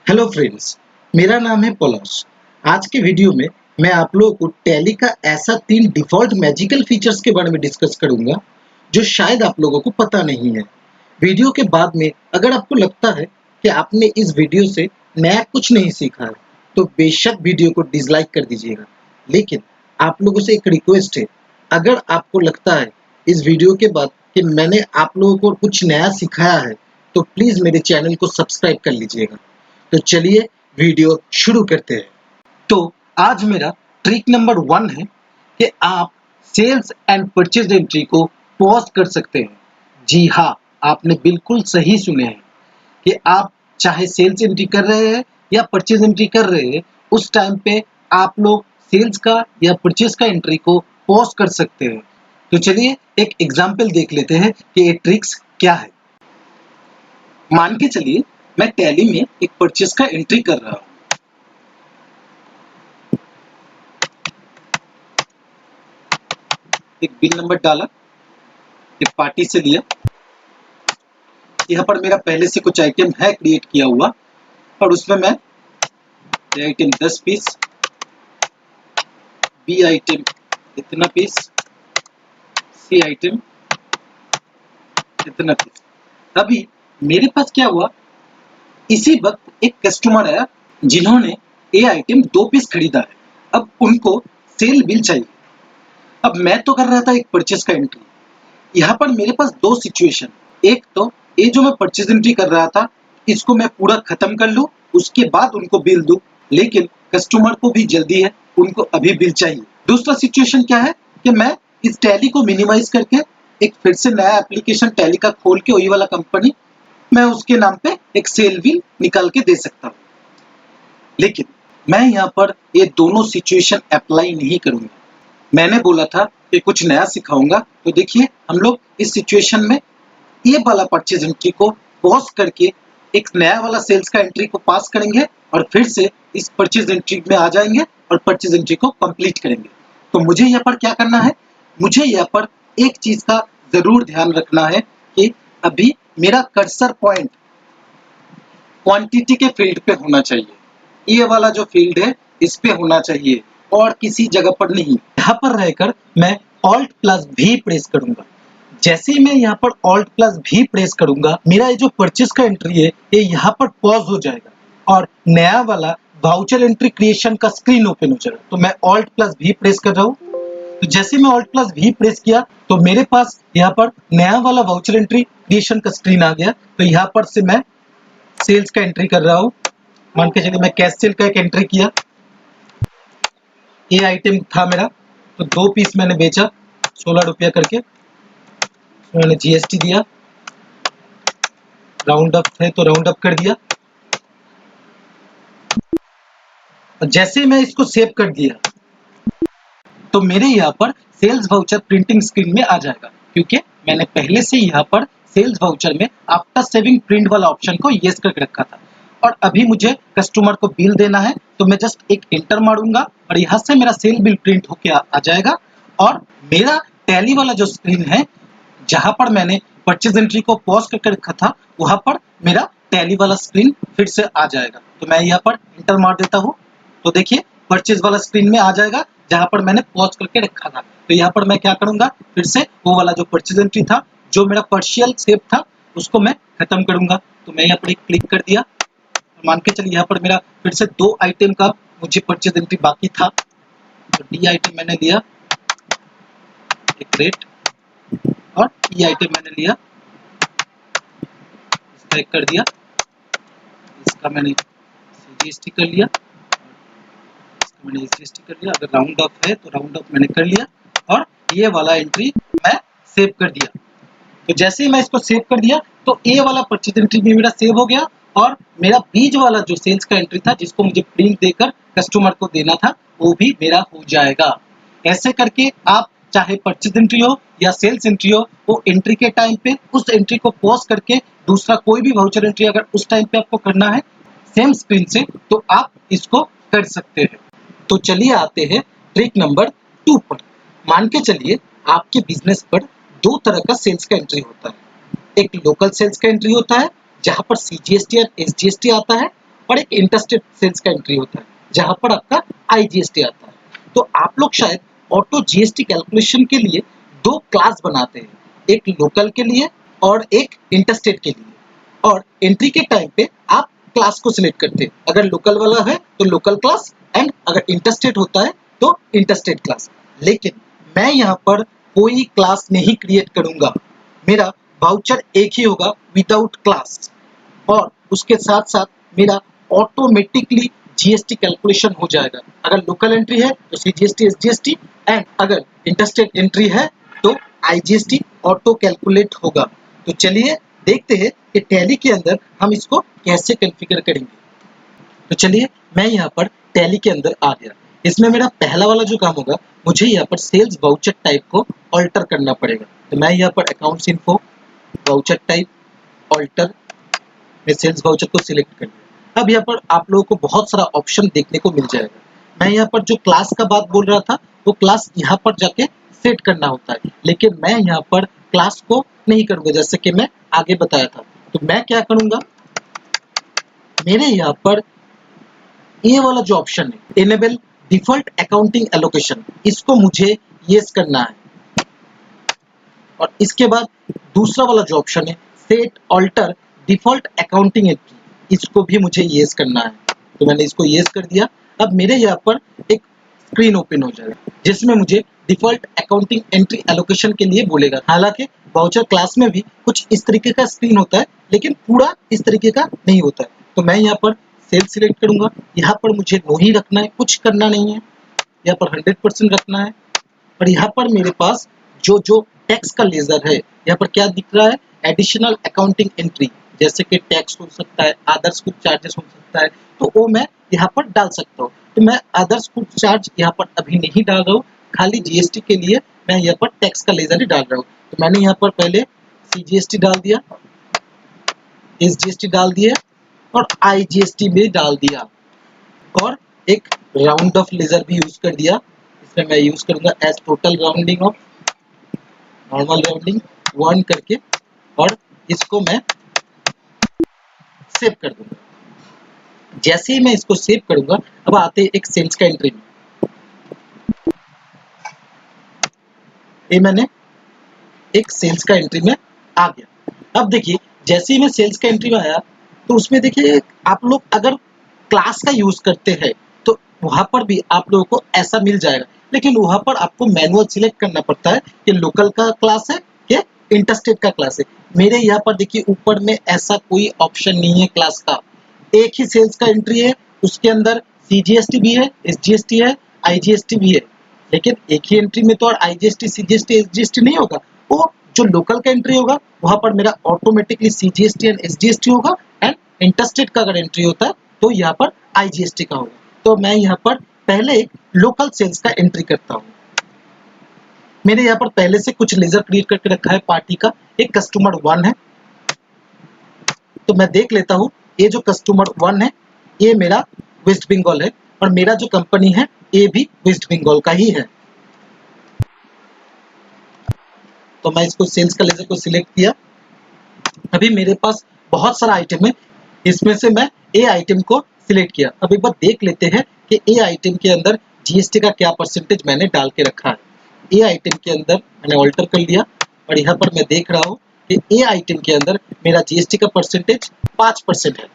Hello friends, मेरा नाम है पलाश। आज के वीडियो में मैं आप लोगों को टैली का ऐसा 3 डिफ़ॉल्ट मैजिकल फीचर्स के बारे में डिस्कस करूंगा जो शायद आप लोगों को पता नहीं है। वीडियो के बाद में अगर आपको लगता है कि आपने इस वीडियो से नया कुछ नहीं सीखा है तो बेशक वीडियो को डिसलाइक कर दीजिएगा। लेकिन आप लोगों से एक रिक्वेस्ट है, अगर आपको लगता है इस वीडियो के बाद कि मैंने आप लोगों को कुछ नया सिखाया है तो प्लीज़ मेरे चैनल को सब्सक्राइब कर लीजिएगा। तो चलिए वीडियो शुरू करते हैं। तो आज मेरा ट्रिक नंबर 1 है कि आप सेल्स एंड परचेज एंट्री को पॉज कर सकते हैं। जी हाँ, आपने बिल्कुल सही सुने हैं कि आप चाहे सेल्स एंट्री कर रहे हैं या परचेज एंट्री कर रहे हैं, उस टाइम पे आप लोग सेल्स का या परचेज का एंट्री को पॉज कर सकते हैं। तो चलिए एक एग्जाम्पल देख लेते हैं कि ये ट्रिक्स क्या है। मान के चलिए मैं टैली में एक परचेज का एंट्री कर रहा हूँ। एक बिल नंबर डाला, एक पार्टी से लिया। यहाँ पर मेरा पहले से कुछ आइटम है क्रिएट किया हुआ और उसमें मैं आइटम 10 पीस, बी आइटम इतना पीस, सी आइटम इतना पीस। अभी मेरे पास क्या हुआ, इसी वक्त एक कस्टमर आया जिन्होंने ए आइटम 2 पीस खरीदा है। अब उनको सेल बिल चाहिए। अब मैं तो कर रहा था एक परचेज का एंट्री। यहाँ पर मेरे पास 2 सिचुएशन, एक तो ये जो मैं परचेज एंट्री कर रहा था इसको मैं पूरा खत्म कर लूँ, उसके बाद उनको बिल दूँ, लेकिन कस्टमर को भी जल्दी है, उनको अभी बिल चाहिए। दूसरा सिचुएशन क्या है कि मैं इस टैली को मिनिमाइज करके एक फिर से नया एप्लीकेशन टैली का खोल के वही वाला कंपनी मैं उसके नाम पे एक सेल बिल निकाल के दे सकता हूँ। लेकिन मैं यहाँ पर ये दोनों सिचुएशन अप्लाई नहीं करूँगा। मैंने बोला था कि कुछ नया सिखाऊंगा, तो देखिए हम लोग इस सिचुएशन में ये वाला परचेज एंट्री को पॉज करके एक नया वाला सेल्स का एंट्री को पास करेंगे और फिर से इस परचेज एंट्री में आ जाएंगे और परचेज एंट्री को कंप्लीट करेंगे। तो मुझे यहाँ पर क्या करना है, मुझे यहाँ पर एक चीज का जरूर ध्यान रखना है कि अभी मेरा कर्सर पॉइंट क्वांटिटी के फील्ड पे होना चाहिए। ये वाला जो फील्ड है इस पे होना चाहिए और किसी जगह पर नहीं। यहाँ पर रहकर मैं Alt प्लस V प्रेस करूंगा। जैसे ही मैं यहाँ पर Alt प्लस V प्रेस करूंगा, मेरा ये जो परचेज का एंट्री है ये यहाँ पर पॉज हो जाएगा और नया वाला वाउचर एंट्री क्रिएशन का स्क्रीन ओपन हो जाएगा। तो मैं Alt प्लस V प्रेस कर रहा हूँ। तो जैसे मैं Alt प्लस V प्रेस किया तो मेरे पास यहाँ पर नया वाला वाउचर एंट्री क्रिएशन का स्क्रीन आ गया। तो यहाँ पर से मैं सेल्स का एंट्री कर रहा हूँ। मान के चलिए मैं कैश सेल का एक एंट्री किया। ये आइटम था मेरा, तो 2 पीस मैंने बेचा 16 रुपया करके। मैंने जीएसटी दिया, राउंड अप है तो राउंड अप कर दिया। जैसे मैं इसको सेव कर दिया तो मेरे यहाँ पर सेल्स वाउचर प्रिंटिंग स्क्रीन में आ जाएगा, क्योंकि मैंने पहले से यहाँ पर सेल्स वाउचर में आफ्टर सेविंग प्रिंट वाला ऑप्शन को येस करके रखा था। और अभी मुझे कस्टमर को बिल देना है, तो मैं जस्ट एक एंटर मारूंगा और यहाँ से मेरा सेल बिल प्रिंट होके आ जाएगा और मेरा टैली वाला जो स्क्रीन है जहाँ पर मैंने परचेज एंट्री को पॉज करके रखा था वहाँ पर मेरा टैली वाला स्क्रीन फिर से आ जाएगा। तो मैं यहाँ पर एंटर मार देता हूँ, तो देखिए परचेज वाला स्क्रीन में आ जाएगा जहाँ पर मैंने पॉज करके रखा था। तो यहाँ पर मैं क्या करूंगा, फिर से वो वाला जो परचेज एंट्री था जो मेरा पार्शियल सेव था उसको मैं खत्म करूंगा। तो मैं यहाँ पर एक क्लिक कर दिया। मान के चलिए यहाँ पर मेरा फिर से 2 आइटम का मुझे परचेज एंट्री बाकी था। तो डी आइटम मैंने लिया, एक रेट, और ई आइटम मैंने लिया, इसका एक कर दिया, इसका मैंने जीएसटी कर लिया, इसका मैंने जीएसटी कर लिया। अगर राउंड अप है तो राउंड अप मैंने कर लिया और ये वाला एंट्री मैं सेव कर दिया। तो जैसे ही मैं इसको सेव कर दिया तो ए वाला परचेज एंट्री भी मेरा सेव हो गया और मेरा बीच वाला जो सेल्स का एंट्री था जिसको मुझे प्रिंट देकर कस्टमर को देना था वो भी मेरा हो जाएगा। ऐसे करके आप चाहे परचेज एंट्री हो या सेल्स एंट्री हो, वो एंट्री के टाइम पे उस एंट्री को पॉज करके दूसरा कोई भी वाउचर एंट्री अगर उस टाइम पे आपको करना है सेम स्क्रीन से, तो आप इसको कर सकते हैं। तो चलिए आते हैं ट्रिक नंबर 2 पर। मान के चलिए आपके बिजनेस पर 2 तरह का सेल्स का एंट्री होता है। एक लोकल सेल्स का एंट्री होता है जहां पर सीजीएसटी और एसजीएसटी आता है, और एक इंटरस्टेट सेल्स का एंट्री होता है जहां पर आपका आईजीएसटी आता है। तो आप लोग शायद ऑटो जीएसटी कैलकुलेशन के लिए दो क्लास बनाते हैं, एक लोकल के लिए और एक इंटरस्टेट के लिए, और एंट्री के टाइम पे आप क्लास को सिलेक्ट करते हैं। अगर लोकल वाला है तो लोकल क्लास, एंड अगर इंटरस्टेट होता है तो इंटरस्टेट क्लास। लेकिन मैं यहाँ पर कोई क्लास नहीं क्रिएट करूंगा, मेरा वाउचर एक ही होगा विदाउट क्लास, और उसके साथ साथ मेरा ऑटोमेटिकली जीएसटी कैलकुलेशन हो जाएगा। अगर लोकल एंट्री है तो सीजीएसटी एसजीएसटी, एंड अगर इंटरस्टेट एंट्री है तो आईजीएसटी ऑटो कैलकुलेट होगा। तो चलिए देखते हैं कि टैली के अंदर हम इसको कैसे कॉन्फ़िगर करेंगे। तो चलिए मैं यहाँ पर टैली के अंदर आ गया। इसमें मेरा पहला वाला जो काम होगा, मुझे यहाँ पर सेल्स वाउचर टाइप को ऑल्टर करना पड़ेगा। तो मैं यहाँ पर accounts info voucher type alter में सेल्स वाउचर को सिलेक्ट कर लिया। अब यहाँ पर आप लोगों को बहुत सारा ऑप्शन देखने को मिल जाएगा। मैं यहाँ पर जो क्लास का बात बोल रहा था वो क्लास यहाँ पर जाके सेट करना होता है, लेकिन मैं यहाँ पर क्लास को नहीं करूँगा जैसे कि मैं आगे बताया था। तो मैं क्या करूँगा, मेरे यहाँ पर ये वाला जो ऑप्शन है इनेबल डिफॉल्ट अकाउंटिंग एलोकेशन, इसको मुझे यस करना है। और इसके बाद दूसरा वाला जो ऑप्शन है set alter default accounting entry, इसको भी मुझे यस करना है। तो मैंने इसको यस कर दिया। अब मेरे यहाँ पर एक स्क्रीन ओपन हो जाएगा जिसमें मुझे डिफॉल्ट अकाउंटिंग एंट्री एलोकेशन के लिए बोलेगा। हालांकि वाउचर क्लास में भी कुछ इस तरीके का स्क्रीन होता है, लेकिन पूरा इस तरीके का नहीं होता है। तो मैं यहाँ पर सेल सिलेक्ट करूंगा। यहाँ पर मुझे नो ही रखना है, कुछ करना नहीं है। यहाँ पर 100% रखना है। और यहाँ पर मेरे पास जो जो टैक्स का लेजर है, यहाँ पर क्या दिख रहा है, एडिशनल अकाउंटिंग एंट्री, जैसे कि टैक्स हो सकता है, अदर्स कुछ चार्जेस हो सकता है, तो वो मैं यहाँ पर डाल सकता हूँ। तो मैं अदर्स कुछ चार्ज यहाँ पर अभी नहीं डाल रहा हूँ, खाली जीएसटी के लिए मैं यहाँ पर टैक्स का लेजर ही डाल रहा हूँ। तो मैंने यहाँ पर पहले सीजीएसटी डाल दिया, एसजीएसटी डाल दिया और आईजीएसटी भी डाल दिया, और एक राउंड ऑफ लेजर भी यूज कर दिया। इसमें मैं यूज करूंगा as total rounding off normal rounding 1 करके, और इसको मैं सेव कर दूंगा। जैसे ही मैं इसको सेव करूंगा, अब आते हैं एक सेल्स का एंट्री में। ये मैंने एक सेल्स का एंट्री में आ गया। अब देखिए जैसे ही मैं सेल्स का एंट्री में आया तो उसमें देखिए आप लोग अगर क्लास का यूज करते हैं तो वहां पर भी आप लोगों को ऐसा मिल जाएगा, लेकिन वहां पर आपको मैनुअल सिलेक्ट करना पड़ता है कि लोकल का क्लास है या इंटरस्टेट का क्लास है। मेरे यहाँ पर देखिए ऊपर में ऐसा कोई ऑप्शन नहीं है क्लास का, एक ही सेल्स का एंट्री है, उसके अंदर सीजीएसटी भी है, एसजीएसटी है, आईजीएसटी भी है। लेकिन एक ही एंट्री में तो और आईजीएसटी सीजीएसटी एसजीएसटी नहीं होगा। वो जो लोकल का एंट्री होगा वहां पर मेरा ऑटोमेटिकली सीजीएसटी एंड एसजीएसटी होगा, एंड इंटरस्टेट का अगर एंट्री होता है तो यहाँ पर आईजीएसटी का होगा। तो मैं यहाँ पर पहले एक लोकल सेल्स का एंट्री करता हूँ। मेरे यहाँ पर पहले से कुछ लेजर क्रिएट करके रखा है पार्टी का, एक कस्टमर 1 है। तो मैं देख लेता हूँ, ये जो कस्टमर 1 है ये मेरा वेस्ट बंगाल है, और मेरा जो कंपनी है ये भी वेस्ट बंगाल का ही है। तो मैं इसको सेल्स का लेजर को सिलेक्ट किया। अभी मेरे पास बहुत सारा आइटम है, इसमें से मैं ए आइटम को सिलेक्ट किया। अब एक बार देख लेते हैं कि ए आइटम के अंदर जीएसटी का क्या परसेंटेज मैंने डाल के रखा है। ए आइटम के अंदर मैंने ऑल्टर कर लिया, और यहाँ पर मैं देख रहा हूँ कि ए आइटम के अंदर मेरा जीएसटी का परसेंटेज 5% है।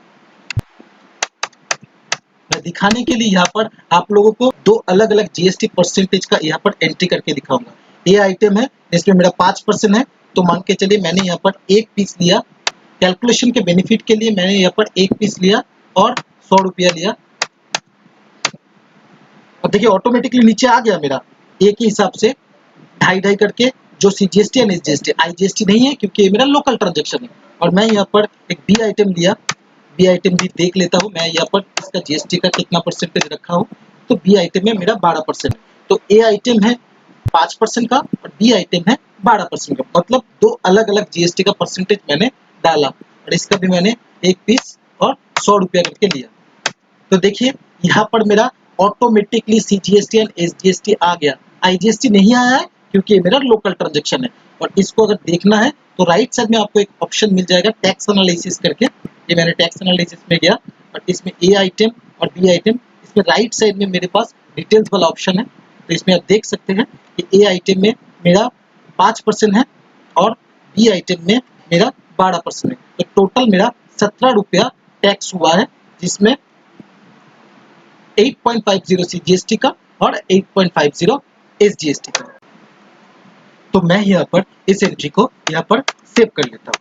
मैं दिखाने के लिए यहाँ पर आप लोगों को दो अलग अलग जीएसटी परसेंटेज का यहाँ पर एंट्री करके दिखाऊंगा। ये आइटम है, इसमें मेरा 5% है, तो मान के चलिए मैंने यहाँ पर एक पीस लिया, कैलकुलेशन के बेनिफिट के लिए मैंने यहाँ पर एक पीस लिया और 100 रुपया लिया। और देखिए ऑटोमेटिकली नीचे आ गया मेरा एक ही हिसाब से 2.5 करके, जो सीजीएसटी एंड एसजीएसटी, आईजीएसटी नहीं है क्योंकि ये मेरा लोकल ट्रांजेक्शन है। और मैं यहाँ पर एक बी आइटम लिया, बी आइटम भी देख लेता हूँ मैं यहाँ पर इसका जीएसटी का कितना परसेंटेज रखा हूँ। तो बी आइटम में मेरा 12% है। तो ए आइटम है 5% का और बी आइटम है 12% का, मतलब दो अलग अलग जीएसटी का परसेंटेज मैंने डाला, और इसका भी मैंने एक पीस और 100 रुपया करके लिया। तो देखिए यहाँ पर मेरा ऑटोमेटिकली सीजीएसटी एंड एसजीएसटी आ गया, आईजीएसटी नहीं आया है क्योंकि ये मेरा लोकल ट्रांजेक्शन है। और इसको अगर देखना है तो राइट साइड में आपको एक ऑप्शन मिल जाएगा टैक्स एनालिसिस करके। ये मैंने टैक्स एनालिसिस में गया और इसमें ए आइटम और बी आइटम, इसमें राइट साइड में मेरे पास डिटेल्स वाला ऑप्शन है। तो इसमें आप देख सकते हैं कि ए आइटम में मेरा 5% है और बी आइटम में मेरा 12% है। तो टोटल मेरा 17 रुपया टैक्स हुआ है, जिसमें 8.50 CGST का और 8.50 SGST का। तो मैं यहाँ पर इस एंट्री को यहाँ पर सेव कर लेता हूँ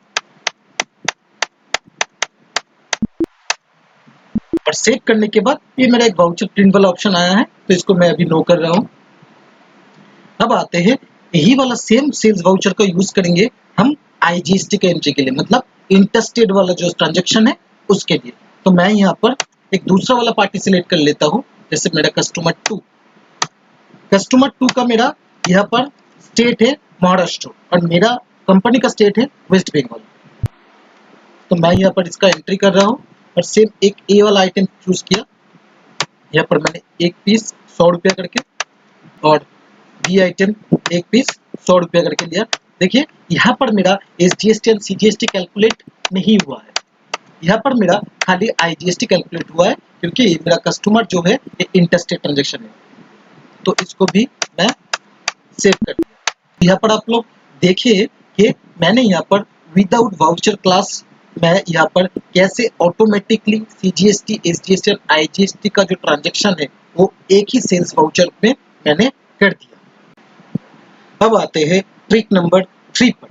और सेव करने के बाद ये मेरा एक वाउचर प्रिंट वाला ऑप्शन आया है, तो इसको मैं अभी नो कर रहा हूँ। अब आते हैं यही वाला सेम सेल्स वाउचर का यूज करेंगे हम IGST के एंट्री के लिए, मतलब इंटरस्टेट वाला जो ट्रांजेक्शन है उसके लिए। तो मैं यहाँ पर एक दूसरा वाला पार्टी सिलेक्ट कर लेता हूँ, जैसे मेरा कस्टमर 2। कस्टमर 2 का मेरा यहाँ पर स्टेट है महाराष्ट्र और मेरा कंपनी का स्टेट है वेस्ट बंगाल। तो मैं यहाँ पर इसका एंट्री कर रहा हूँ और सेम एक ए वाला आइटम चूज किया। यहाँ पर मैंने एक पीस 100 रुपया करके और बी आइटम एक पीस 100 रुपया करके लिया। देखिए यहाँ पर मेरा SGST और CGST कैलकुलेट नहीं हुआ है, यहाँ पर मेरा खाली IGST कैलकुलेट हुआ है, क्योंकि मेरा कस्टमर जो है ये इंटरस्टेट ट्रांजेक्शन है। तो इसको भी मैं सेव कर दिया। यहाँ पर आप लोग देखिए कि मैंने यहाँ पर विदाउट वाउचर क्लास मैं यहाँ पर कैसे ऑटोमेटिकली CGST, SGST और IGST का जो ट्रांजेक्शन है वो एक ही सेल्स वाउचर में मैंने कर दिया। अब आते हैं ट्रिक नंबर 3 पर,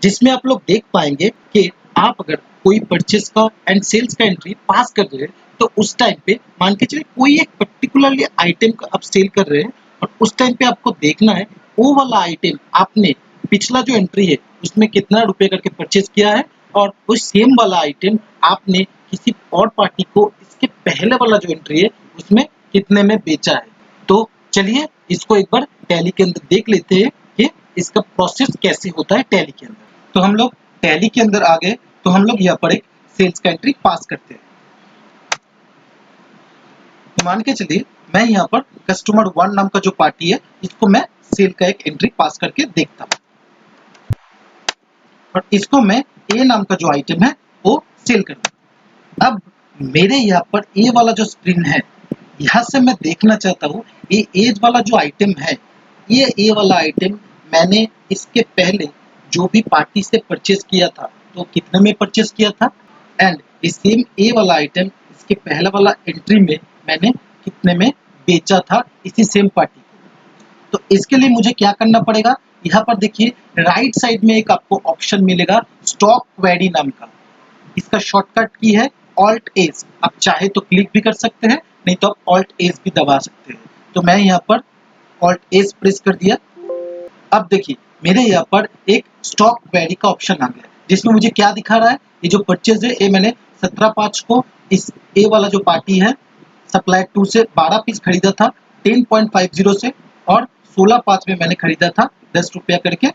जिसमें आप लोग देख पाएंगे कि आप अगर कोई परचेस का एंड सेल्स का एंट्री पास कर रहे हैं तो उस टाइम पे मान के चलिए कोई एक पर्टिकुलरली आइटम का आप सेल कर रहे हैं और उस टाइम पे आपको देखना है वो वाला आइटम आपने पिछला जो एंट्री है उसमें कितना रुपए करके परचेस किया है और उस सेम वाला आइटम आपने किसी और पार्टी को इसके पहले वाला जो एंट्री है उसमें कितने में बेचा है। तो चलिए इसको एक बार टैली के अंदर देख लेते हैं कि इसका प्रोसेस कैसे होता है टैली के अंदर। तो हम लोग टैली के अंदर आ गए, तो हम लोग यहाँ पर एक सेल्स का एंट्री पास करते हैं। तो मान के चलिए मैं यहाँ पर कस्टमर 1 नाम का जो पार्टी है इसको मैं सेल का एक एंट्री पास करके देखता हूँ और इसको मैं ए नाम का जो आइटम है वो सेल कर दूँ। अब मेरे यहाँ पर ए वाला जो स्क्रीन है यहाँ से मैं देखना चाहता हूँ ये एज वाला जो आइटम है, ये ए वाला आइटम मैंने इसके पहले जो भी पार्टी से परचेस किया था तो कितने में परचेस किया था, एंड इस सेम ए वाला आइटम इसके पहला वाला एंट्री में मैंने कितने में बेचा था इसी सेम पार्टी को। तो इसके लिए मुझे क्या करना पड़ेगा, यहाँ पर देखिए राइट साइड में एक आपको ऑप्शन मिलेगा स्टॉक क्वेरी नाम का। इसका शॉर्टकट की है ऑल्ट एस, आप चाहे तो क्लिक भी कर सकते हैं, नहीं तो आप ऑल्ट एस भी दबा सकते हैं। तो मैं यहाँ पर ऑल्ट एस प्रेस कर दिया। अब देखिए मेरे यहाँ पर एक स्टॉक क्वेरी का ऑप्शन आ गया, जिसमें मुझे क्या दिखा रहा है, ये जो परचेज है ये मैंने 17/5 को इस ए वाला जो पार्टी है सप्लाई 2 से 12 पीस खरीदा था 10.50 से, और 16/5 में मैंने खरीदा था 10 रुपया करके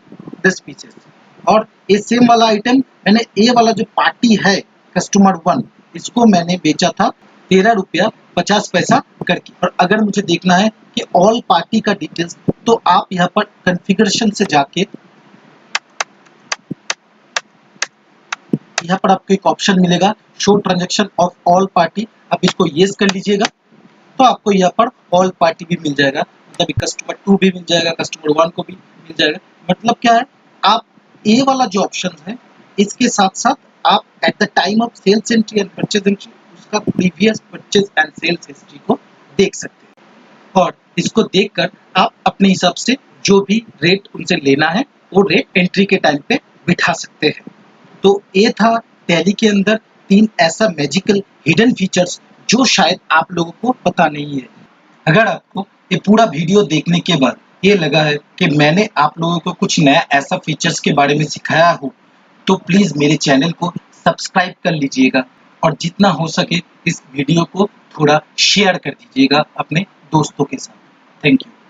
10 पीसेस। और ये सेम वाला आइटम मैंने ए वाला जो पार्टी है कस्टमर 1 इसको मैंने बेचा था 13 रुपया 50 पैसा करके। और अगर मुझे देखना है कि ऑल पार्टी का डिटेल्स, तो आप यहाँ पर कॉन्फ़िगरेशन से जाके यहाँ पर आपको एक ऑप्शन मिलेगा show transaction of all party, आप इसको येस कर लीजिएगा तो आपको यहाँ पर ऑल पार्टी भी मिल जाएगा, मतलब कस्टमर 2 भी मिल जाएगा, कस्टमर 1 को भी मिल जाएगा। मतलब क्या है, आप ए वाला जो ऑप्शन है इसके साथ साथ आप at the time of sales entry and purchase entry उसका previous purchase and sales history को देख सकते हैं, और इसको देखकर आप अपने हिसाब से जो भी रेट उनसे लेना है वो रेट एंट्री के टाइम पे बिठा सकते हैं। तो ये था टैली के अंदर 3 ऐसा मैजिकल हिडन फीचर्स जो शायद आप लोगों को पता नहीं है। अगर आपको ये पूरा वीडियो देखने के बाद ये लगा है कि मैंने आप लोगों को कुछ नया ऐसा फीचर्स के बारे में सिखाया हो, तो प्लीज़ मेरे चैनल को सब्सक्राइब कर लीजिएगा और जितना हो सके इस वीडियो को थोड़ा शेयर कर दीजिएगा अपने दोस्तों के साथ। Thank you.